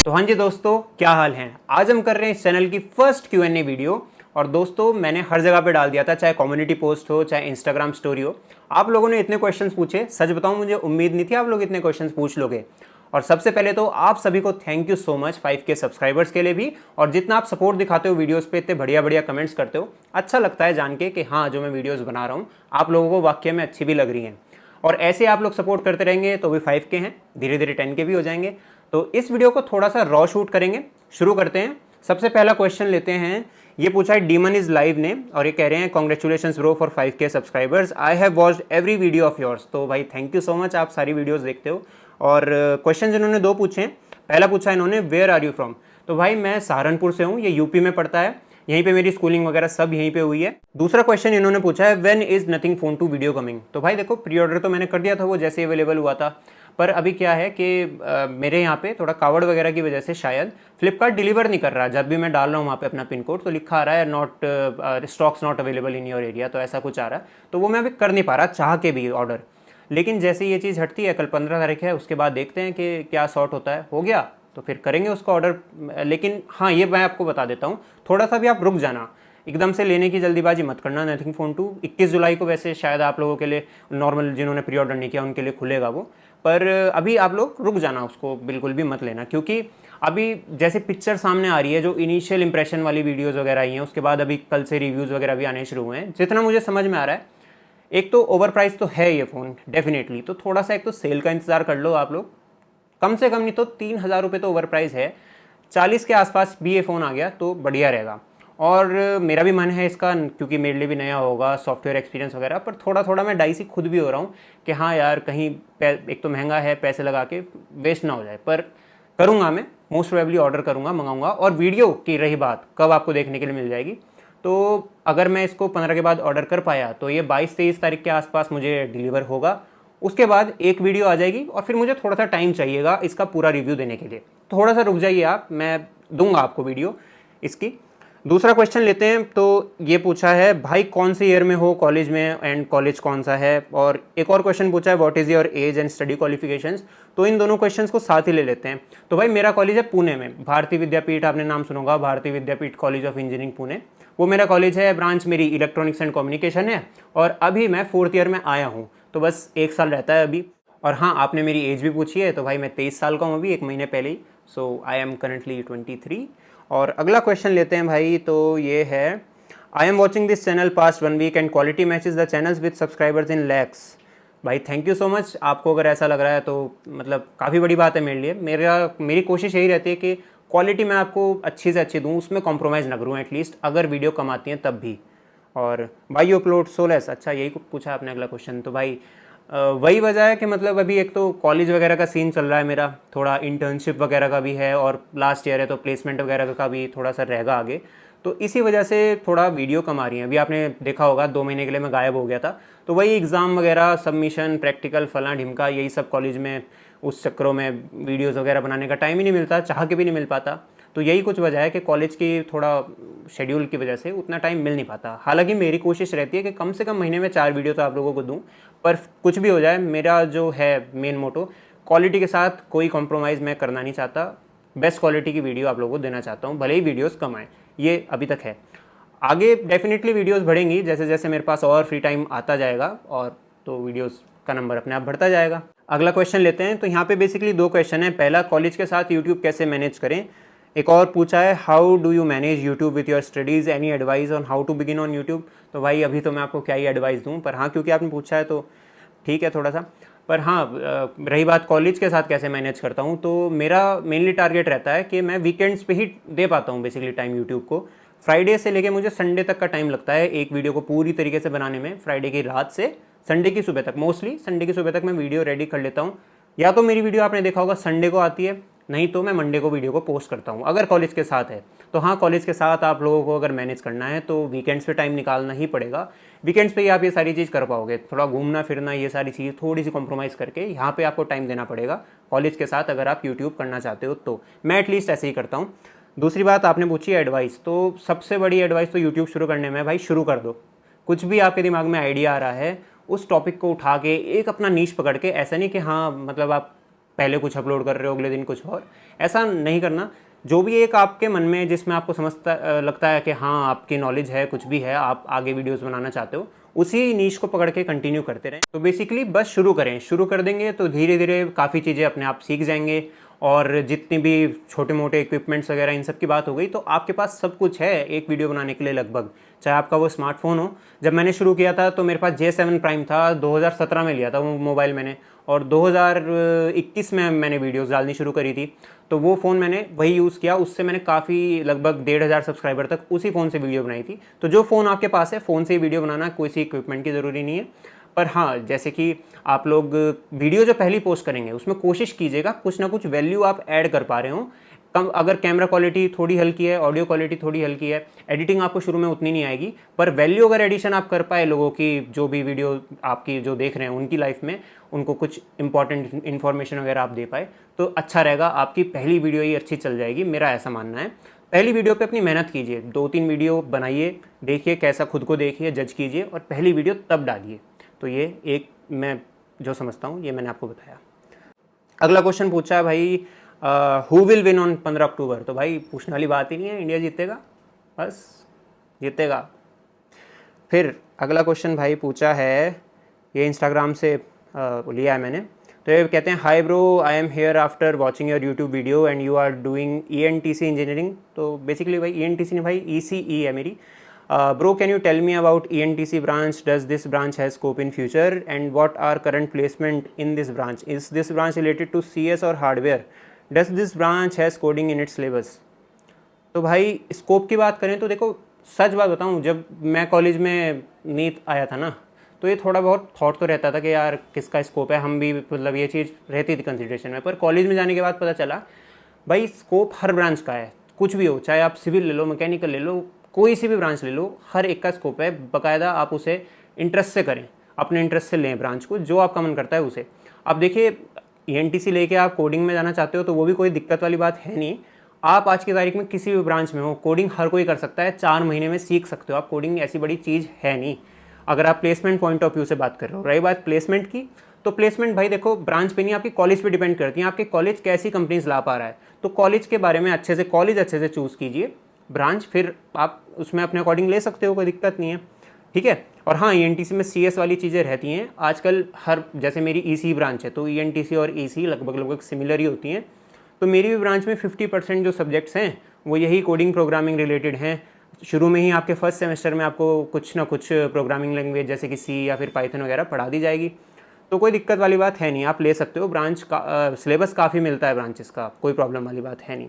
तो हाँ जी दोस्तों, क्या हाल है। आज हम कर रहे हैं इस चैनल की फर्स्ट Q&A वीडियो। और दोस्तों मैंने हर जगह पे डाल दिया था, चाहे कम्युनिटी पोस्ट हो चाहे इंस्टाग्राम स्टोरी हो। आप लोगों ने इतने क्वेश्चंस पूछे, सच बताऊं मुझे उम्मीद नहीं थी आप लोग इतने क्वेश्चंस पूछ लोगे। और सबसे पहले तो आप सभी को thank you so much 5K subscribers के लिए भी। और जितना आप सपोर्ट दिखाते हो वीडियोस पे, इतने बढ़िया बढ़िया कमेंट्स करते हो, अच्छा लगता है जान के कि हाँ जो मैं वीडियोस बना रहा हूँ आप लोगों को वाकई में अच्छी भी लग रही हैं। और ऐसे आप लोग सपोर्ट करते रहेंगे तो भी 5K हैं, धीरे धीरे 10K भी हो जाएंगे। तो इस वीडियो को थोड़ा सा रॉ शूट करेंगे, शुरू करते हैं। सबसे पहला क्वेश्चन लेते हैं। ये पूछा है डीमन इज लाइव ने, और ये कह रहे हैं congratulations bro for 5K subscribers, I have watched every video of yours. तो भाई थैंक यू सो मच, आप सारी वीडियोस देखते हो। और क्वेश्चन इन्होंने दो पूछे हैं। पहला पूछा इन्होंने वेयर आर यू फ्रॉम। तो भाई मैं सहारनपुर से हूँ, ये यूपी में पड़ता है, यहीं पे मेरी स्कूलिंग वगैरह सब यहीं पे हुई है। दूसरा क्वेश्चन इन्होंने पूछा है when is Nothing phone two video coming. तो भाई देखो प्री ऑर्डर तो मैंने कर दिया था वो जैसे अवेलेबल हुआ था, पर अभी क्या है कि मेरे यहाँ पे थोड़ा कावड़ वगैरह की वजह से शायद फ्लिपकार्ट डिलीवर नहीं कर रहा। जब भी मैं डाल रहा हूँ वहाँ पे अपना पिन कोड तो लिखा आ रहा है not stocks not available in your area, तो ऐसा कुछ आ रहा है। तो वो मैं अभी कर नहीं पा रहा चाह के भी ऑर्डर। लेकिन जैसे ये चीज़ हटती है, कल 15 तारीख है, उसके बाद देखते हैं कि क्या सॉर्ट होता है। हो गया तो फिर करेंगे उसका ऑर्डर। लेकिन हाँ ये मैं आपको बता देता हूँ, थोड़ा सा भी आप रुक जाना, एकदम से लेने की जल्दीबाजी मत करना। नथिंग फोन टू 21 जुलाई को वैसे शायद आप लोगों के लिए नॉर्मल जिन्होंने प्री ऑर्डर नहीं किया उनके लिए खुलेगा वो, पर अभी आप लोग रुक जाना, उसको बिल्कुल भी मत लेना। क्योंकि अभी जैसे पिक्चर सामने आ रही है, जो इनिशियल इंप्रेशन वाली वीडियोज़ वगैरह आई हैं, उसके बाद अभी कल से रिव्यूज़ वगैरह भी आने शुरू हुए हैं, जितना मुझे समझ में आ रहा है। एक तो ओवर प्राइस तो है ये फ़ोन डेफिनेटली, तो थोड़ा सा एक तो सेल का इंतज़ार कर लो आप लोग, कम से कम नहीं तो 3,000 रुपये तो ओवर प्राइस है। 40 के आसपास भी ये फ़ोन आ गया तो बढ़िया रहेगा। और मेरा भी मन है इसका, क्योंकि मेरे लिए भी नया होगा, सॉफ्टवेयर एक्सपीरियंस वगैरह, पर थोड़ा थोड़ा मैं डाइसी खुद भी हो रहा हूँ कि हाँ यार कहीं एक तो महंगा है, पैसे लगा के वेस्ट ना हो जाए। पर करूँगा, मैं मोस्ट प्रोबेबली ऑर्डर करूँगा, मंगाऊँगा। और वीडियो की रही बात कब आपको देखने के लिए मिल जाएगी, तो अगर मैं इसको 15 के बाद ऑर्डर कर पाया तो ये 22-23 तारीख के आसपास मुझे डिलीवर होगा। उसके बाद एक वीडियो आ जाएगी और फिर मुझे थोड़ा सा टाइम चाहिएगा इसका पूरा रिव्यू देने के लिए। थोड़ा सा रुक जाइए आप, मैं दूंगा आपको वीडियो इसकी। दूसरा क्वेश्चन लेते हैं। तो ये पूछा है भाई कौन से ईयर में हो कॉलेज में, एंड कॉलेज कौन सा है। और एक और क्वेश्चन पूछा है what is your age and study qualifications. तो इन दोनों क्वेश्चंस को साथ ही ले लेते हैं। तो भाई मेरा कॉलेज है पुणे में, भारतीय विद्यापीठ, आपने नाम सुना होगा, भारतीय विद्यापीठ कॉलेज ऑफ इंजीनियरिंग पुणे, वो मेरा कॉलेज है। ब्रांच मेरी इलेक्ट्रॉनिक्स एंड कम्युनिकेशन है, और अभी मैं 4th ईयर में आया हूँ, तो बस 1 साल रहता है अभी। और हाँ आपने मेरी एज भी पूछी है, तो भाई मैं 23 साल का हूँ अभी, 1 महीने पहले ही। सो आई एम करंटली 23। और अगला क्वेश्चन लेते हैं भाई। तो ये है I am watching this channel past 1 week and quality matches the channels with subscribers in lakhs. भाई थैंक यू सो मच, आपको अगर ऐसा लग रहा है तो मतलब काफ़ी बड़ी बात है मेरे लिए। मेरी कोशिश यही रहती है कि क्वालिटी मैं आपको अच्छी से अच्छी दूँ, उसमें कॉम्प्रोमाइज़ ना करूँ एटलीस्ट, अगर वीडियो कम आती हैं तब भी। और भाई यू अपलोड सो लेस, अच्छा यही पूछा आपने अगला क्वेश्चन। तो भाई वही वजह है कि मतलब अभी एक तो कॉलेज वगैरह का सीन चल रहा है मेरा, थोड़ा इंटर्नशिप वगैरह का भी है, और लास्ट ईयर है तो प्लेसमेंट वगैरह का भी थोड़ा सा रहेगा आगे। तो इसी वजह से थोड़ा वीडियो कम आ रही है। अभी आपने देखा होगा 2 महीने के लिए मैं गायब हो गया था, तो वही एग्ज़ाम वगैरह, सबमिशन, प्रैक्टिकल, फला ढिमका, यही सब कॉलेज में, उस चक्करों में वीडियोज़ वगैरह बनाने का टाइम ही नहीं मिलता, चाह के भी नहीं मिल पाता। तो यही कुछ वजह है कि कॉलेज की थोड़ा शेड्यूल की वजह से उतना टाइम मिल नहीं पाता। हालांकि मेरी कोशिश रहती है कि कम से कम महीने में 4 वीडियो तो आप लोगों को दूं, पर कुछ भी हो जाए मेरा जो है मेन मोटो, क्वालिटी के साथ कोई कॉम्प्रोमाइज़ मैं करना नहीं चाहता। बेस्ट क्वालिटी की वीडियो आप लोगों को देना चाहता हूँ, भले ही वीडियोज़ कम आए, ये अभी तक है। आगे डेफिनेटली वीडियोज़ बढ़ेंगी जैसे जैसे मेरे पास और फ्री टाइम आता जाएगा, और तो वीडियोज़ का नंबर अपने आप बढ़ता जाएगा। अगला क्वेश्चन लेते हैं। तो यहाँ पे बेसिकली 2 क्वेश्चन है। पहला, कॉलेज के साथ यूट्यूब कैसे मैनेज करें। एक और पूछा है how do you manage YouTube with your studies, any advice on how to begin on YouTube. तो भाई अभी तो मैं आपको क्या ही एडवाइस दूँ, पर हाँ क्योंकि आपने पूछा है तो ठीक है थोड़ा सा। पर हाँ रही बात कॉलेज के साथ कैसे मैनेज करता हूँ, तो मेरा मेनली टारगेट रहता है कि मैं वीकेंड्स पे ही दे पाता हूँ बेसिकली टाइम यूट्यूब को। फ्राइडे से लेके मुझे संडे तक का टाइम लगता है एक वीडियो को पूरी तरीके से बनाने में। फ्राइडे की रात से संडे की सुबह तक, मोस्टली संडे की सुबह तक मैं वीडियो रेडी कर लेता हूँ। या तो मेरी वीडियो आपने देखा होगा संडे को आती है, नहीं तो मैं मंडे को वीडियो को पोस्ट करता हूँ, अगर कॉलेज के साथ है तो। हाँ कॉलेज के साथ आप लोगों को अगर मैनेज करना है तो वीकेंड्स पे टाइम निकालना ही पड़ेगा। वीकेंड्स पे ही आप ये सारी चीज़ कर पाओगे, थोड़ा घूमना फिरना, ये सारी चीज़ थोड़ी सी कॉम्प्रोमाइज़ करके यहाँ पे आपको टाइम देना पड़ेगा कॉलेज के साथ, अगर आप यूट्यूब करना चाहते हो तो। मैं एटलीस्ट ऐसे ही करता हूँ। दूसरी बात आपने पूछी एडवाइस, तो सबसे बड़ी एडवाइस तो यूट्यूब शुरू करने में भाई शुरू कर दो। कुछ भी आपके दिमाग में आइडिया आ रहा है, उस टॉपिक को उठा के एक अपना नीश पकड़ के, ऐसा नहीं कि हाँ मतलब आप पहले कुछ अपलोड कर रहे हो, अगले दिन कुछ और, ऐसा नहीं करना। जो भी एक आपके मन में जिसमें आपको लगता है कि हाँ आपकी नॉलेज है, कुछ भी है, आप आगे वीडियोस बनाना चाहते हो, उसी नीश को पकड़ के कंटिन्यू करते रहें। तो बेसिकली बस शुरू करें, शुरू कर देंगे तो धीरे धीरे काफ़ी चीज़ें अपने आप सीख जाएंगे। और जितने भी छोटे मोटे इक्विपमेंट्स वगैरह इन सब की बात हो गई, तो आपके पास सब कुछ है एक वीडियो बनाने के लिए लगभग, चाहे आपका वो स्मार्टफोन हो। जब मैंने शुरू किया था तो मेरे पास J7 प्राइम था, 2017 में लिया था वो मोबाइल मैंने, और 2021 में मैंने वीडियोस डालनी शुरू करी थी। तो वो फ़ोन मैंने वही यूज़ किया, उससे मैंने काफ़ी लगभग 1,500 सब्सक्राइबर तक उसी फ़ोन से वीडियो बनाई थी। तो जो फ़ोन आपके पास है, फ़ोन से ही वीडियो बनाना, कोई सी इक्विपमेंट की ज़रूरी नहीं है। पर हाँ, जैसे कि आप लोग वीडियो जो पहली पोस्ट करेंगे उसमें कोशिश कीजिएगा कुछ ना कुछ वैल्यू आप ऐड कर पा रहे हो। कम अगर कैमरा क्वालिटी थोड़ी हल्की है, ऑडियो क्वालिटी थोड़ी हल्की है, एडिटिंग आपको शुरू में उतनी नहीं आएगी, पर वैल्यू अगर एडिशन आप कर पाए लोगों की, जो भी वीडियो आपकी जो देख रहे हैं उनकी लाइफ में, उनको कुछ इंपॉर्टेंट इन्फॉर्मेशन वगैरह आप दे पाए तो अच्छा रहेगा। आपकी पहली वीडियो ही अच्छी चल जाएगी, मेरा ऐसा मानना है। पहली वीडियो पे अपनी मेहनत कीजिए, 2-3 वीडियो बनाइए, देखिए कैसा, खुद को देखिए, जज कीजिए और पहली वीडियो तब डालिए। तो ये एक मैं जो समझता हूँ ये मैंने आपको बताया। अगला क्वेश्चन पूछा है भाई, हु विल विन ऑन 15 अक्टूबर। तो भाई पूछने वाली बात ही नहीं है, इंडिया जीतेगा, बस जीतेगा। फिर अगला क्वेश्चन भाई पूछा है, ये इंस्टाग्राम से लिया है मैंने। तो ये कहते हैं, hi bro, I am here after watching your YouTube video and you are doing ENTC engineering. तो बेसिकली भाई ENTC नहीं भाई, ECE है मेरी। Bro, can you tell me about ENTC branch? Does this branch has scope in future? And what are current placement in this branch? Is this branch related to CS or hardware? Does this branch has coding in its syllabus? तो भाई scope की बात करें तो देखो, सच बात बताऊं, जब मैं कॉलेज में नीट आया था ना, तो ये थोड़ा बहुत थॉट तो रहता था कि यार किसका स्कोप है, हम भी मतलब ये चीज़ रहती थी कंसिडरेशन में। पर कॉलेज में जाने के बाद पता चला भाई स्कोप हर ब्रांच का है, कुछ भी हो, चाहे आप सिविल ले लो, मैकेनिकल ले लो, कोई सी भी ब्रांच ले लो, हर एक का स्कोप है। बाकायदा आप उसे इंटरेस्ट से करें, अपने इंटरेस्ट से लें ब्रांच को, जो आपका मन करता है उसे। अब देखिए ENTC लेके आप कोडिंग में जाना चाहते हो तो वो भी कोई दिक्कत वाली बात है नहीं। आप आज की तारीख में किसी भी ब्रांच में हो, कोडिंग हर कोई कर सकता है, 4 महीने में सीख सकते हो आप। कोडिंग ऐसी बड़ी चीज़ है नहीं। अगर आप प्लेसमेंट पॉइंट ऑफ व्यू से बात कर रहे हो, रही बात प्लेसमेंट की, तो प्लेसमेंट भाई देखो ब्रांच पे नहीं, आपकी कॉलेज पे डिपेंड करती है, आपके कॉलेज कैसी कंपनीज ला पा रहा है। तो कॉलेज के बारे में अच्छे से, कॉलेज अच्छे से चूज़ कीजिए, ब्रांच फिर आप उसमें अपने अकॉर्डिंग ले सकते हो, कोई दिक्कत नहीं है, ठीक है। और हाँ, ENTC में CS वाली चीज़ें रहती हैं आजकल। हर जैसे मेरी EC ब्रांच है तो ENTC और EC लगभग सिमिलर ही होती हैं। तो मेरी भी ब्रांच में 50% जो सब्जेक्ट्स हैं वो यही कोडिंग प्रोग्रामिंग रिलेटेड हैं। शुरू में ही आपके फर्स्ट सेमेस्टर में आपको कुछ ना कुछ प्रोग्रामिंग लैंग्वेज जैसे कि C या फिर पाइथन वगैरह पढ़ा दी जाएगी। तो कोई दिक्कत वाली बात है नहीं, आप ले सकते हो। ब्रांच का सिलेबस काफ़ी मिलता है ब्रांचेस का, कोई प्रॉब्लम वाली बात है नहीं।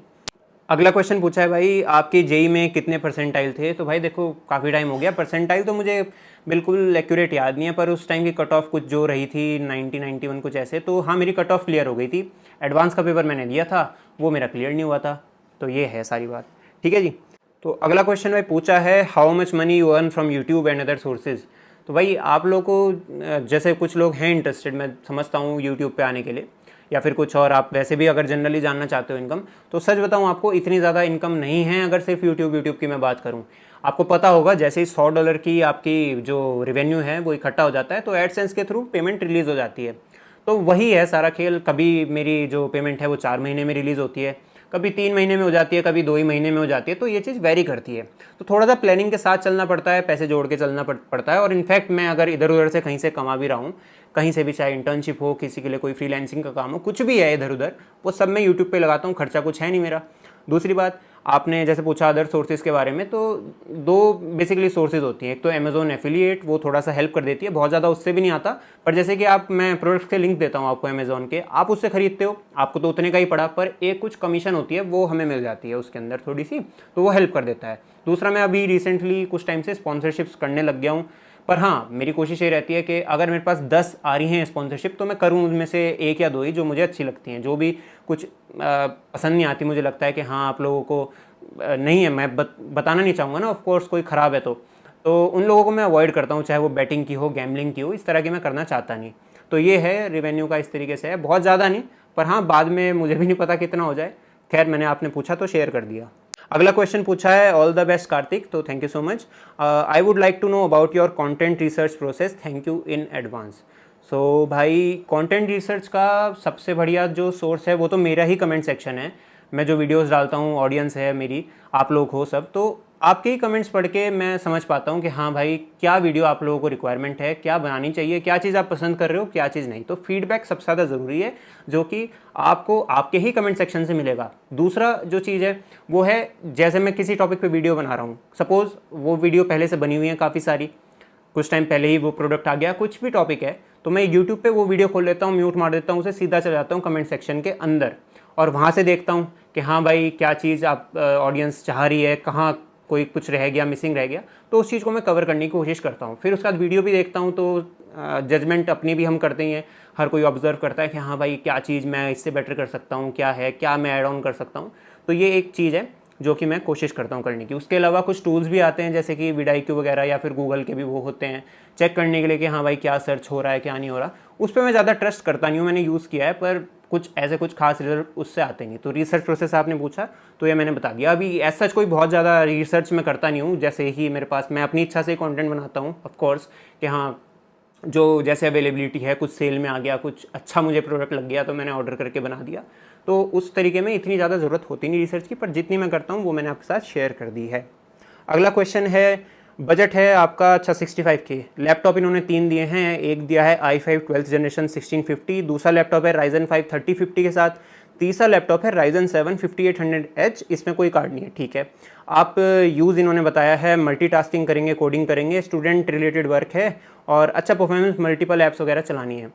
अगला क्वेश्चन पूछा है भाई, आपके JEE में कितने परसेंटाइल थे। तो भाई देखो काफ़ी टाइम हो गया, परसेंटाइल तो मुझे बिल्कुल एक्यूरेट याद नहीं है, पर उस टाइम की कट ऑफ कुछ जो रही थी 90-91 कुछ ऐसे। तो हाँ, मेरी कट ऑफ क्लियर हो गई थी। एडवांस का पेपर मैंने दिया था, वो मेरा क्लियर नहीं हुआ था। तो ये है सारी बात, ठीक है जी। तो अगला क्वेश्चन भाई पूछा है, how much money you earn from YouTube and other sources. तो भाई आप लोग को, जैसे कुछ लोग हैं इंटरेस्टेड, मैं समझता हूँ यूट्यूब पे आने के लिए, या फिर कुछ और आप वैसे भी अगर जनरली जानना चाहते हो इनकम, तो सच बताऊं आपको इतनी ज़्यादा इनकम नहीं है। अगर सिर्फ यूट्यूब की मैं बात करूं, आपको पता होगा जैसे ही $100 की आपकी जो रेवेन्यू है वो इकट्ठा हो जाता है तो एडसेंस के थ्रू पेमेंट रिलीज़ हो जाती है। तो वही है सारा खेल। कभी मेरी जो पेमेंट है वो 4 महीने में रिलीज़ होती है, कभी 3 महीने में हो जाती है, कभी 2 ही महीने में हो जाती है। तो ये चीज़ वेरी करती है। तो थोड़ा सा प्लानिंग के साथ चलना पड़ता है, पैसे जोड़ के चलना पड़ता है। और इनफैक्ट मैं अगर इधर उधर से कहीं से कमा भी रहा हूँ, कहीं से भी, चाहे इंटर्नशिप हो, किसी के लिए कोई फ्रीलांसिंग का काम हो, कुछ भी है इधर उधर, वो सब मैं यूट्यूब पे लगाता हूँ, खर्चा कुछ है नहीं मेरा। दूसरी बात, आपने जैसे पूछा अदर सोर्सेज के बारे में, तो 2 बेसिकली सोर्सेज होती हैं। एक तो अमेजोन एफिलिएट, वो थोड़ा सा हेल्प कर देती है, बहुत ज़्यादा उससे भी नहीं आता, पर जैसे कि मैं प्रोडक्ट के लिंक देता हूँ आपको अमेजोन के, आप उससे खरीदते हो, आपको तो उतने का ही पड़ा, पर एक कुछ कमीशन होती है वो हमें मिल जाती है उसके अंदर थोड़ी सी, तो वो हेल्प कर देता है। दूसरा, मैं अभी रिसेंटली कुछ टाइम से स्पॉन्सरशिप्स करने लग गया हूँ। पर हाँ, मेरी कोशिश ये रहती है कि अगर मेरे पास 10 आ रही हैं स्पॉन्सरशिप, तो मैं करूँ उनमें से 1 या 2 ही जो मुझे अच्छी लगती हैं। जो भी कुछ पसंद नहीं आती, मुझे लगता है कि हाँ आप लोगों को नहीं है, मैं बताना नहीं चाहूँगा ना, ऑफ कोर्स कोई ख़राब है तो उन लोगों को मैं अवॉइड करता हूँ, चाहे वो बैटिंग की हो, गैम्बलिंग की हो, इस तरह की मैं करना चाहता नहीं। तो ये है रेवेन्यू का, इस तरीके से है, बहुत ज़्यादा नहीं, पर हाँ बाद में मुझे भी नहीं पता कितना हो जाए। खैर, मैंने आपने पूछा तो शेयर कर दिया। अगला क्वेश्चन पूछा है, ऑल द बेस्ट कार्तिक। तो thank you so much. I would like to know about your content research process, thank you in advance. भाई कंटेंट रिसर्च का सबसे बढ़िया जो सोर्स है वो तो मेरा ही कमेंट सेक्शन है। मैं जो वीडियोस डालता हूँ, ऑडियंस है मेरी, आप लोग हो सब, तो आपके ही कमेंट्स पढ़ के मैं समझ पाता हूँ कि हाँ भाई क्या वीडियो आप लोगों को रिक्वायरमेंट है, क्या बनानी चाहिए, क्या चीज़ आप पसंद कर रहे हो, क्या चीज़ नहीं। तो फीडबैक सबसे ज़्यादा ज़रूरी है, जो कि आपको आपके ही कमेंट सेक्शन से मिलेगा। दूसरा जो चीज़ है वो है, जैसे मैं किसी टॉपिक पे वीडियो बना रहा हूँ, सपोज़ वो वीडियो पहले से बनी हुई है काफ़ी सारी, कुछ टाइम पहले ही वो प्रोडक्ट आ गया, कुछ भी टॉपिक है, तो मैं यूट्यूब पे वो वीडियो खोल लेता हूँ, म्यूट मार देता हूँ उसे, सीधा चला जाता हूँ कमेंट सेक्शन के अंदर, और वहाँ से देखता हूँ कि हाँ भाई क्या चीज़ आप ऑडियंस चाह रही है, कहाँ कोई कुछ रह गया, मिसिंग रह गया, तो उस चीज़ को मैं कवर करने की कोशिश करता हूँ। फिर उसके बाद वीडियो भी देखता हूँ, तो जजमेंट अपनी भी हम करते ही हैं, हर कोई ऑब्जर्व करता है कि हाँ भाई क्या चीज़ मैं इससे बेटर कर सकता हूँ, क्या है, क्या मैं ऐड ऑन कर सकता हूँ। तो ये एक चीज़ है जो कि मैं कोशिश करता हूँ करने की। उसके अलावा कुछ टूल्स भी आते हैं, जैसे कि विडाईक्यू वगैरह या फिर गूगल के भी वो होते हैं, चेक करने के लिए कि हाँ भाई क्या सर्च हो रहा है, क्या नहीं हो रहा। उस पर मैं ज़्यादा ट्रस्ट करता नहीं हूँ, मैंने यूज़ किया है, पर कुछ खास रिजल्ट उससे आते नहीं। तो रिसर्च प्रोसेस आपने पूछा तो ये मैंने बता दिया। अभी ऐसा कोई बहुत ज़्यादा रिसर्च मैं करता नहीं हूँ, जैसे ही मेरे पास, मैं अपनी इच्छा से कंटेंट बनाता हूँ ऑफकोर्स, कि हाँ जो जैसे अवेलेबिलिटी है, कुछ सेल में आ गया, कुछ अच्छा मुझे प्रोडक्ट लग गया तो मैंने ऑर्डर करके बना दिया। तो उस तरीके में इतनी ज़्यादा ज़रूरत होती नहीं रिसर्च की, पर जितनी मैं करता हूँ वो मैंने आपके साथ शेयर कर दी है। अगला क्वेश्चन है, बजट है आपका अच्छा 65K, लैपटॉप इन्होंने 3 दिए हैं। एक दिया है i5 12th जनरेशन 1650, दूसरा लैपटॉप है Ryzen 5 3050 के साथ, तीसरा लैपटॉप है Ryzen 7 5800H, इसमें कोई कार्ड नहीं है, ठीक है। आप यूज़ इन्होंने बताया है मल्टीटास्किंग करेंगे, कोडिंग करेंगे, स्टूडेंट रिलेटेड वर्क है और अच्छा परफॉर्मेंस, मल्टीपल ऐप्स वगैरह चलानी है।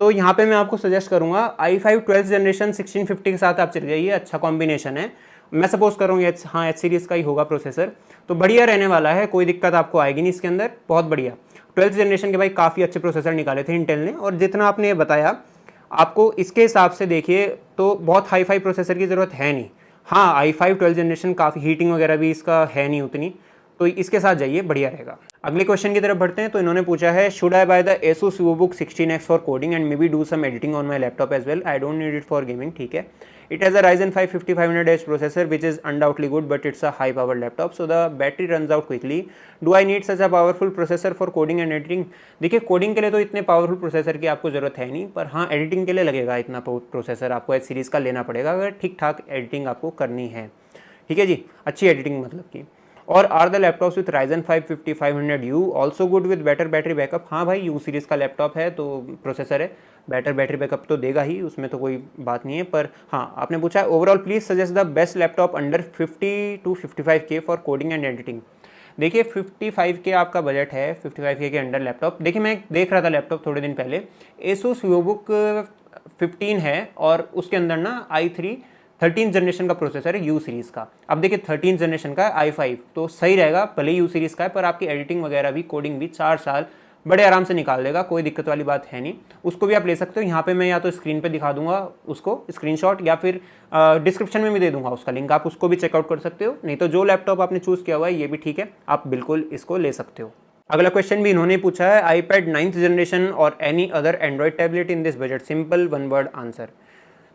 तो यहाँ पे मैं आपको सजेस्ट करूँगा i5 12th जनरेशन 1650 के साथ आप चल जाइए, अच्छा कॉम्बिनेशन है। मैं सपोज करूँगी हाँ एच सीरीज़ का ही होगा प्रोसेसर, तो बढ़िया रहने वाला है, कोई दिक्कत आपको आएगी नहीं इसके अंदर, बहुत बढ़िया। 12th जनरेशन के भाई काफ़ी अच्छे प्रोसेसर निकाले थे इंटेल ने, और जितना आपने बताया आपको इसके हिसाब से देखिए तो बहुत हाई फाई प्रोसेसर की ज़रूरत है नहीं। हाँ i5 12th जनरेशन काफ़ी हीटिंग वगैरह भी इसका है नहीं उतनी, तो इसके साथ जाइए, बढ़िया रहेगा। अगले क्वेश्चन की तरफ बढ़ते हैं। तो इन्होंने पूछा है, should I buy the Asus VivoBook 16X for coding and maybe do some editing on my laptop as well, I don't need it for gaming, ठीक है। It has a Ryzen 5 5500H processor which is undoubtedly good, but it's a high powered laptop so the battery runs out quickly. Do I need such a powerful processor for coding and editing? देखिए coding के लिए तो इतने powerful processor की आपको ज़रूरत है नहीं, पर हाँ एडिटिंग के लिए लगेगा इतना प्रोसेसर, आपको एच सीरीज़ का लेना पड़ेगा अगर ठीक ठाक एडिटिंग आपको करनी है, ठीक है जी, अच्छी एडिटिंग मतलब की। और are the laptops with Ryzen 5 5500U also good with better battery backup? हाँ भाई यू सीरीज़ का लैपटॉप है तो प्रोसेसर है, बेटर बैटरी बैकअप तो देगा ही, उसमें तो कोई बात नहीं है। पर हाँ आपने पूछा overall please suggest the best laptop under 50 to 55K for coding and editing. देखिए 55K आपका बजट है, 55K के अंडर लैपटॉप। देखिए मैं देख रहा था लैपटॉप थोड़े दिन पहले, Asus VivoBook 15 है और उसके अंदर ना i3 13th जनरेशन का प्रोसेसर है यू सीरीज़ का। अब देखिए 13th जनरेशन का है i5, तो सही रहेगा, भले यू सीरीज़ का है पर आपकी एडिटिंग वगैरह भी, कोडिंग भी 4 साल बड़े आराम से निकाल देगा, कोई दिक्कत वाली बात है नहीं। उसको भी आप ले सकते हो, यहाँ पे मैं या तो स्क्रीन पे दिखा दूंगा उसको स्क्रीनशॉट, या फिर डिस्क्रिप्शन में भी दे दूंगा उसका लिंक, आप उसको भी चेकआउट कर सकते हो। नहीं तो जो लैपटॉप आपने चूज़ किया हुआ है ये भी ठीक है, आप बिल्कुल इसको ले सकते हो। अगला क्वेश्चन भी इन्होंने पूछा है, iPad 9th जनरेशन और any other Android tablet in this budget, simple 1 word answer.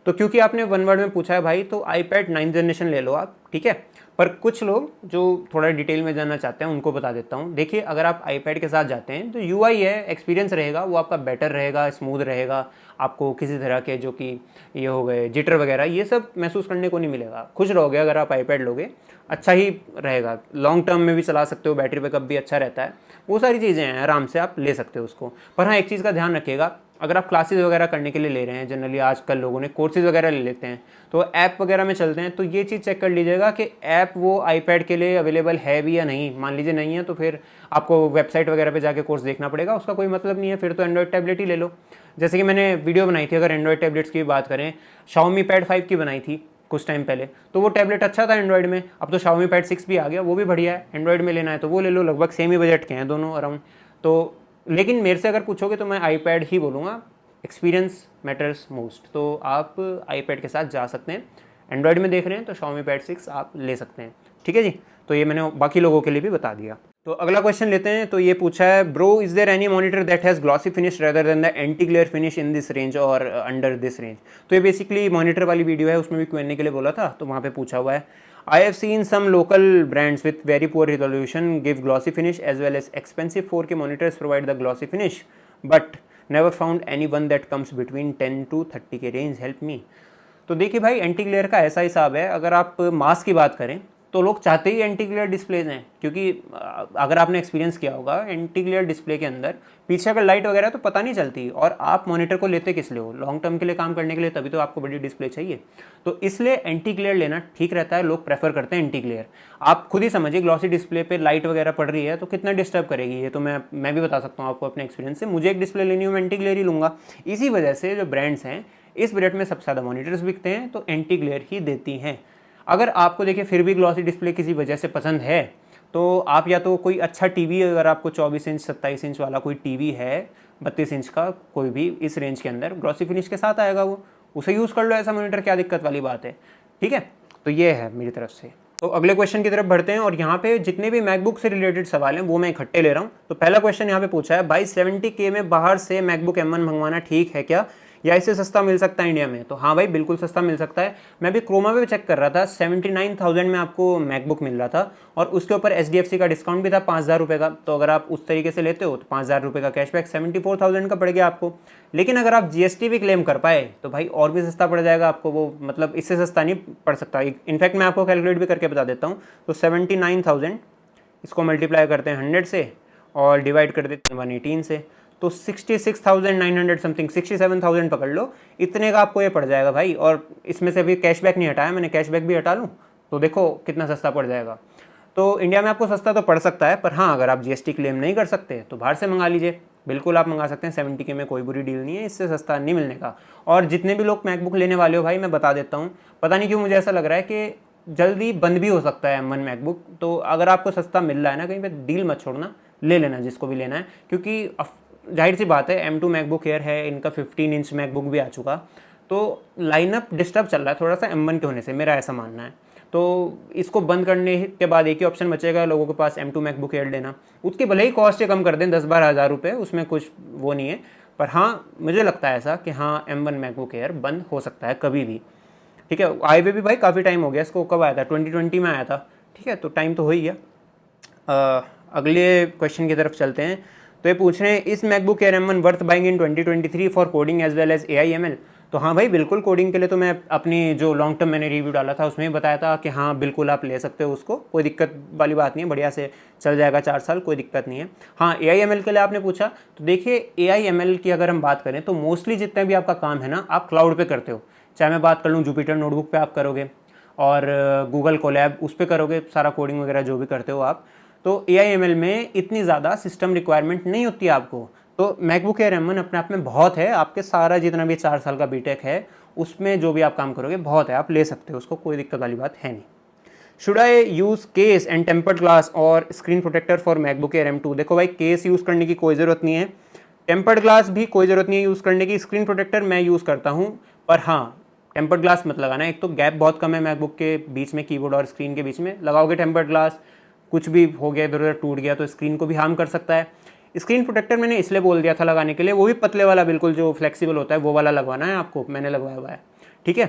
तो क्योंकि आपने 1 वर्ड में पूछा है भाई, तो iPad 9th जनरेशन ले लो आप, ठीक है। पर कुछ लोग जो थोड़ा डिटेल में जानना चाहते हैं उनको बता देता हूँ। देखिए अगर आप iPad के साथ जाते हैं तो UI है, एक्सपीरियंस रहेगा वो आपका बेटर रहेगा, स्मूथ रहेगा, आपको किसी तरह के जो कि ये हो गए जिटर वगैरह ये सब महसूस करने को नहीं मिलेगा। खुश रहोगे अगर आप iPad लोगे, अच्छा ही रहेगा, लॉन्ग टर्म में भी चला सकते हो, बैटरी बैकअप भी अच्छा रहता है, वो सारी चीज़ें हैं, आराम से आप ले सकते हो उसको। पर हाँ एक चीज़ का ध्यान रखिएगा, अगर आप क्लासेस वगैरह करने के लिए ले रहे हैं, जनरली आजकल लोगों ने कोर्सेज वगैरह ले लेते हैं तो ऐप वगैरह में चलते हैं, तो ये चीज़ चेक कर लीजिएगा कि ऐप वो iPad के लिए अवेलेबल है भी या नहीं। मान लीजिए नहीं है तो फिर आपको वेबसाइट वगैरह पे जाके कोर्स देखना पड़ेगा, उसका कोई मतलब नहीं है, फिर तो एंड्रॉइड टैबलेट ही ले लो। जैसे कि मैंने वीडियो बनाई थी, अगर एंड्रॉइड टैबलेट्स की बात करें, Xiaomi Pad 5 की बनाई थी कुछ टाइम पहले, तो वो टैबलेट अच्छा था एंड्रॉइड में। अब तो Xiaomi Pad 6 भी आ गया, वो भी बढ़िया है, एंड्रॉइड में लेना है तो वो ले लो, लगभग सेम ही बजट के हैं दोनों अराउंड। तो लेकिन मेरे से अगर पूछोगे तो मैं iPad ही बोलूँगा, एक्सपीरियंस मैटर्स मोस्ट। तो आप iPad के साथ जा सकते हैं, एंड्रॉइड में देख रहे हैं तो Xiaomi Pad 6 आप ले सकते हैं, ठीक है जी। तो ये मैंने बाकी लोगों के लिए भी बता दिया। तो अगला क्वेश्चन लेते हैं। तो ये पूछा है, bro is there any monitor that has glossy finish rather than the anti glare finish in this range और अंडर दिस रेंज। तो ये बेसिकली मॉनिटर वाली वीडियो है, उसमें भी Q&A के लिए बोला था, तो वहाँ पे पूछा हुआ है, I have seen some local brands with very poor resolution give glossy finish as well as expensive 4K monitors provide the glossy finish, but never found any one that comes between 10 to 30 के range, help me. तो देखिए भाई, anti glare का ऐसा हिसाब है, अगर आप मास की बात करें तो लोग चाहते ही एंटी ग्लेयर डिस्प्लेज हैं, क्योंकि अगर आपने एक्सपीरियंस किया होगा एंटी ग्लेयर डिस्प्ले के अंदर पीछे अगर लाइट वगैरह तो पता नहीं चलती, और आप मॉनिटर को लेते किस लिए हो, लॉन्ग टर्म के लिए काम करने के लिए, तभी तो आपको बड़ी डिस्प्ले चाहिए। तो इसलिए एंटी ग्लेयर लेना ठीक रहता है, लोग प्रेफर करते हैं एंटी ग्लेयर। आप खुद ही समझिए, ग्लॉसी डिस्प्ले पे लाइट वगैरह पड़ रही है तो कितना डिस्टर्ब करेगी, ये तो मैं भी बता सकता हूँ आपको अपने एक्सपीरियंस से। मुझे एक डिस्प्ले लेनी हो, मैं एंटी ग्लेयर ही लूँगा। इसी वजह से जो ब्रांड्स हैं इस बजट में सबसे ज़्यादा मॉनिटर्स बिकते हैं तो एंटी ग्लेयर ही देती हैं। अगर आपको देखिए फिर भी ग्लॉसी डिस्प्ले किसी वजह से पसंद है तो आप या तो कोई अच्छा टीवी, अगर आपको 24 इंच 27 इंच वाला कोई टीवी है, 32 इंच का कोई भी इस रेंज के अंदर ग्लॉसी फिनिश के साथ आएगा, वो उसे यूज़ कर लो ऐसा मॉनिटर, क्या दिक्कत वाली बात है। ठीक है, तो ये है मेरी तरफ से। तो अगले क्वेश्चन की तरफ बढ़ते हैं, और यहाँ पे जितने भी मैकबुक से रिलेटेड सवाल हैं वो मैं इकट्ठे ले रहा हूँ। तो पहला क्वेश्चन यहाँ पे पूछा है, भाई 70K में बाहर से मैकबुक M1 मंगवाना ठीक है क्या, या इससे सस्ता मिल सकता है इंडिया में? तो हाँ भाई, बिल्कुल सस्ता मिल सकता है। मैं भी क्रोमा पे चेक कर रहा था, 79,000 में आपको मैकबुक मिल रहा था, और उसके ऊपर HDFC का डिस्काउंट भी था 5,000 रुपये का। तो अगर आप उस तरीके से लेते हो तो 5,000 रुपये का कैशबैक 74,000 का पड़ गया आपको। लेकिन अगर आप GST भी क्लेम कर पाए तो भाई और भी सस्ता पड़ जाएगा आपको वो, मतलब इससे सस्ता नहीं पड़ सकता। इनफैक्ट मैं आपको कैलकुलेट भी करके बता देता हूँ। तो 79,000 इसको मल्टीप्लाई करते हैं 100 से और डिवाइड कर देते हैं 118 से, तो 66,900 समथिंग, 67,000 पकड़ लो, इतने का आपको ये पड़ जाएगा भाई। और इसमें से अभी कैशबैक नहीं हटाया मैंने, कैशबैक भी हटा लूँ तो देखो कितना सस्ता पड़ जाएगा। तो इंडिया में आपको सस्ता तो पड़ सकता है, पर हाँ अगर आप GST क्लेम नहीं कर सकते तो बाहर से मंगा लीजिए, बिल्कुल आप मंगा सकते हैं। 70K में कोई बुरी डील नहीं है, इससे सस्ता नहीं मिलने का। और जितने भी लोग मैकबुक लेने वाले हो भाई, मैं बता देता हूँ, पता नहीं क्यों मुझे ऐसा लग रहा है कि जल्दी बंद भी हो सकता है M1 मैकबुक। तो अगर आपको सस्ता मिल रहा है ना कहीं पे, डील मत छोड़ना, ले लेना जिसको भी लेना है, क्योंकि जाहिर सी बात है M2 मैकबुक एयर है, इनका 15 इंच मैकबुक भी आ चुका, तो लाइनअप डिस्टर्ब चल रहा है थोड़ा सा M1 के होने से, मेरा ऐसा मानना है। तो इसको बंद करने के बाद एक ही ऑप्शन बचेगा लोगों के पास, M2 मैकबुक एयर लेना। उसकी भले ही कॉस्ट कम कर दें 10-12 हज़ार रुपये, उसमें कुछ वो नहीं है, पर हाँ मुझे लगता है ऐसा कि हाँ M1 मैकबुक एयर बंद हो सकता है कभी भी। ठीक है, आए हुए भी भाई काफ़ी टाइम हो गया इसको, कब आया था, 2020 में आया था। ठीक है, तो टाइम तो हो ही गया। अगले क्वेश्चन की तरफ चलते हैं। तो ये पूछ रहे हैं, is MacBook Air M1 worth buying in 2023 for coding as well as AI/ML? तो हाँ भाई बिल्कुल, कोडिंग के लिए तो मैं अपनी जो लॉन्ग टर्म मैंने रिव्यू डाला था उसमें भी बताया था कि हाँ बिल्कुल आप ले सकते हो उसको, कोई दिक्कत वाली बात नहीं है, बढ़िया से चल जाएगा 4 साल, कोई दिक्कत नहीं है। हाँ AI/ML के लिए आपने पूछा, तो देखिए AI/ML की अगर हम बात करें तो मोस्टली जितना भी आपका काम है ना, आप क्लाउड पर करते हो। चाहे मैं बात कर लूँ जुपिटर नोटबुक पर आप करोगे, और गूगल कोलैब उस पर करोगे, सारा कोडिंग वगैरह जो भी करते हो आप। तो AI/ML में इतनी ज़्यादा सिस्टम रिक्वायरमेंट नहीं होती है आपको। तो मैकबुक एयर M1 अपने आप में बहुत है, आपके सारा जितना भी 4 साल का बीटेक है उसमें जो भी आप काम करोगे बहुत है, आप ले सकते हो उसको, कोई दिक्कत वाली बात है नहीं। Should I use case and tempered glass और screen protector for MacBook Air M2? देखो भाई, केस यूज़ करने की कोई ज़रूरत नहीं है, टेम्पर्ड ग्लास भी कोई ज़रूरत नहीं है यूज़ करने की, स्क्रीन प्रोटेक्टर मैं यूज़ करता हूँ, पर हाँ टेम्पर्ड ग्लास मत लगाना। एक तो गैप बहुत कम है मैकबुक के बीच में, कीबोर्ड और स्क्रीन के बीच में, लगाओगे टेम्पर्ड ग्लास कुछ भी हो गया, इधर उधर टूट गया तो स्क्रीन को भी हार्म कर सकता है। स्क्रीन प्रोटेक्टर मैंने इसलिए बोल दिया था लगाने के लिए, वो भी पतले वाला, बिल्कुल जो फ्लेक्सिबल होता है वो वाला लगवाना है आपको, मैंने लगवाया हुआ है। ठीक है,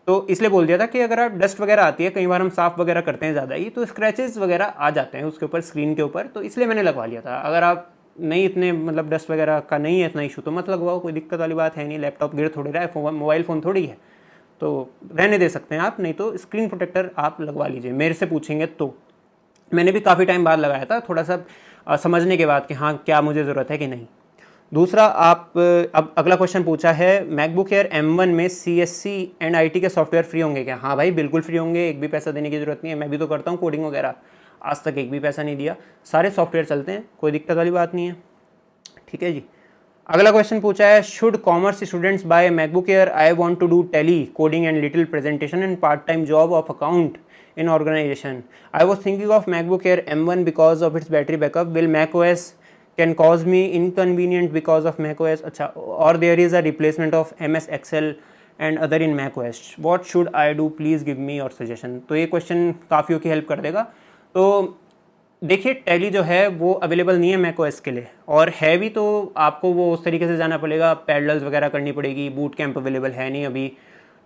तो इसलिए बोल दिया था कि अगर आप डस्ट वगैरह आती है, कई बार हम साफ़ वगैरह करते हैं ज़्यादा ही, तो स्क्रैचेस वगैरह आ जाते हैं उसके ऊपर, स्क्रीन के ऊपर, तो इसलिए मैंने लगवा लिया था। अगर आप नहीं इतने मतलब डस्ट वगैरह का नहीं है इतना इशू तो मत लगवाओ, कोई दिक्कत वाली बात है नहीं, लैपटॉप गिर थोड़ी रहा है, मोबाइल फ़ोन थोड़ी है, तो रहने दे सकते हैं आप, नहीं तो स्क्रीन प्रोटेक्टर आप लगवा लीजिए। मेरे से पूछेंगे तो मैंने भी काफ़ी टाइम बाद लगाया था, थोड़ा सा समझने के बाद कि हाँ क्या मुझे ज़रूरत है कि नहीं। दूसरा, आप अब अगला क्वेश्चन पूछा है, मैकबुक एयर M1 में CSC एंड IT के सॉफ्टवेयर फ्री होंगे क्या? हाँ भाई बिल्कुल फ्री होंगे, एक भी पैसा देने की ज़रूरत नहीं है। मैं भी तो करता हूँ कोडिंग वगैरह, आज तक एक भी पैसा नहीं दिया, सारे सॉफ्टवेयर चलते हैं, कोई दिक्कत वाली बात नहीं है। ठीक है जी। अगला क्वेश्चन पूछा है, should commerce students buy MacBook Air? I want to do tally coding and little presentation and part time job of account in organization. I was thinking of MacBook Air M1 because of its battery backup. Will macOS can cause me inconvenient because of macOS? अच्छा, or there is a replacement of MS Excel and other in macOS. What should I do? Please give me your suggestion. तो ये question काफ़ियों की help कर देगा। तो देखिए, tally जो है वो अवेलेबल नहीं है macOS के लिए, और है भी तो आपको वो उस तरीके से जाना पड़ेगा, पैरेलल्स वगैरह करनी पड़ेगी, बूट कैंप अवेलेबल है नहीं अभी,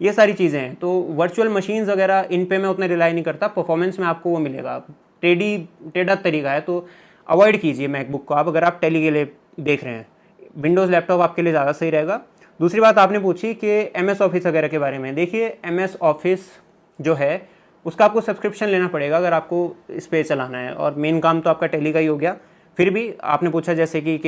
ये सारी चीज़ें हैं। तो वर्चुअल मशीन्स वगैरह इन पे मैं उतना रिलाई नहीं करता, परफॉर्मेंस में आपको वो मिलेगा, टेढ़ा तरीका है, तो अवॉइड कीजिए मैकबुक को आप, अगर आप टेली के लिए देख रहे हैं। विंडोज़ लैपटॉप आपके लिए ज़्यादा सही रहेगा। दूसरी बात आपने पूछी कि MS ऑफिस वगैरह के बारे में। देखिए MS ऑफिस जो है उसका आपको सब्सक्रिप्शन लेना पड़ेगा अगर आपको इस पर चलाना है, और मेन काम तो आपका टेली का ही हो गया। फिर भी आपने पूछा जैसे कि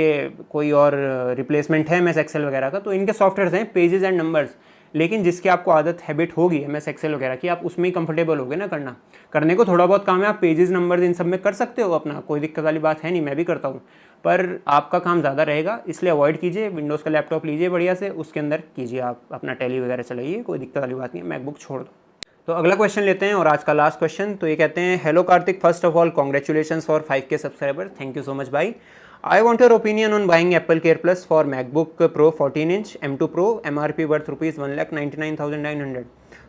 कोई और रिप्लेसमेंट है MS एक्सेल वगैरह का, तो इनके सॉफ्टवेयर्स हैं पेजेस एंड नंबर्स, लेकिन जिसकी आपको आदत हैबिट होगी MS एक्सेल वगैरह की, आप उसमें ही कंफर्टेबल होगे ना करने को थोड़ा बहुत काम है, आप पेजेस नंबर्स इन सब में कर सकते हो अपना, कोई दिक्कत वाली बात है नहीं, मैं भी करता हूँ, पर आपका काम ज़्यादा रहेगा, इसलिए अवॉइड कीजिए। विंडोज़ का लैपटॉप लीजिए बढ़िया से, उसके अंदर कीजिए आप अपना टैली वगैरह चलाइए, कोई दिक्कत वाली बात नहीं है, मैकबुक छोड़ दो। तो अगला क्वेश्चन लेते हैं और आज का लास्ट क्वेश्चन। तो ये कहते हैं, hello Kartik, first of all congratulation for 5K subscriber, thank you so much भाई। I want your opinion on buying Apple Care plus for MacBook Pro 14 inch M2 Pro, MRP worth ₹1,99,900।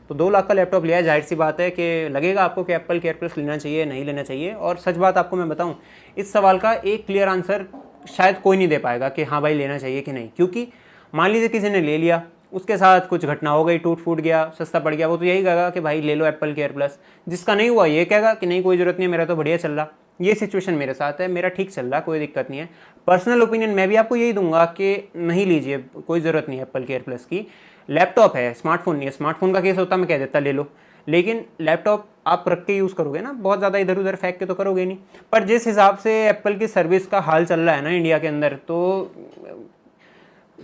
तो 2 लाख का laptop लिया है, जाहिर सी बात है कि लगेगा आपको कि एप्पल केयर प्लस लेना चाहिए नहीं लेना चाहिए। और सच बात आपको मैं बताऊं, इस सवाल का एक क्लियर आंसर शायद कोई नहीं दे पाएगा कि हाँ भाई लेना चाहिए कि नहीं, क्योंकि मान लीजिए किसी ने ले लिया, उसके साथ कुछ घटना हो गई, टूट फूट गया, सस्ता पड़ गया, वो तो यही कहेगा कि भाई ले लो एप्पल केयर प्लस। जिसका नहीं हुआ ये कहेगा कि नहीं कोई ज़रूरत नहीं है, मेरा तो बढ़िया चल रहा। ये सिचुएशन मेरे साथ है, मेरा ठीक चल रहा, कोई दिक्कत नहीं है। पर्सनल ओपिनियन मैं भी आपको यही दूंगा कि नहीं लीजिए, कोई ज़रूरत नहीं है एप्पल केयर प्लस की। लैपटॉप है, स्मार्टफोन नहीं है। स्मार्टफोन का केस होता मैं कह देता ले लो, लेकिन लैपटॉप आप रख के यूज़ करोगे ना, बहुत ज़्यादा इधर उधर फेंक के तो करोगे नहीं। पर जिस हिसाब से एप्पल की सर्विस का हाल चल रहा है ना इंडिया के अंदर, तो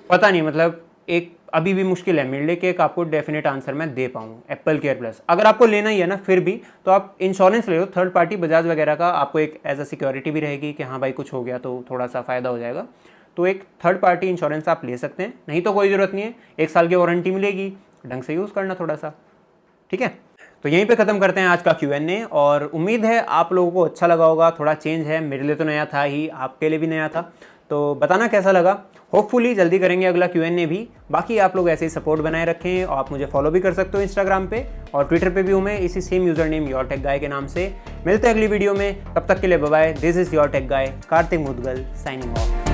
पता नहीं, मतलब एक अभी भी मुश्किल है मिलने के एक आपको डेफिनेट आंसर मैं दे पाऊँ एप्पल केयर प्लस। अगर आपको लेना ही है ना फिर भी, तो आप इंश्योरेंस ले लो थर्ड पार्टी बजाज वगैरह का, आपको एक एज अ सिक्योरिटी भी रहेगी कि हाँ भाई कुछ हो गया तो थोड़ा सा फ़ायदा हो जाएगा। तो एक थर्ड पार्टी इंश्योरेंस आप ले सकते हैं, नहीं तो कोई ज़रूरत नहीं है, 1 साल की वारंटी मिलेगी, ढंग से यूज़ करना थोड़ा सा, ठीक है। तो यहीं पे ख़त्म करते हैं आज का Q&A, और उम्मीद है आप लोगों को अच्छा लगा होगा। थोड़ा चेंज है, मेरे लिए तो नया था ही, आपके लिए भी नया था, तो बताना कैसा लगा। होपफुली जल्दी करेंगे अगला Q&A भी। बाकी आप लोग ऐसे ही सपोर्ट बनाए रखें, और आप मुझे फॉलो भी कर सकते हो इंस्टाग्राम पे, और ट्विटर पे भी हूँ मैं इसी same user name your tech गाय के नाम से। मिलते हैं अगली वीडियो में, तब तक के लिए bye bye. This is your tech guy Kartik Mudgal signing of.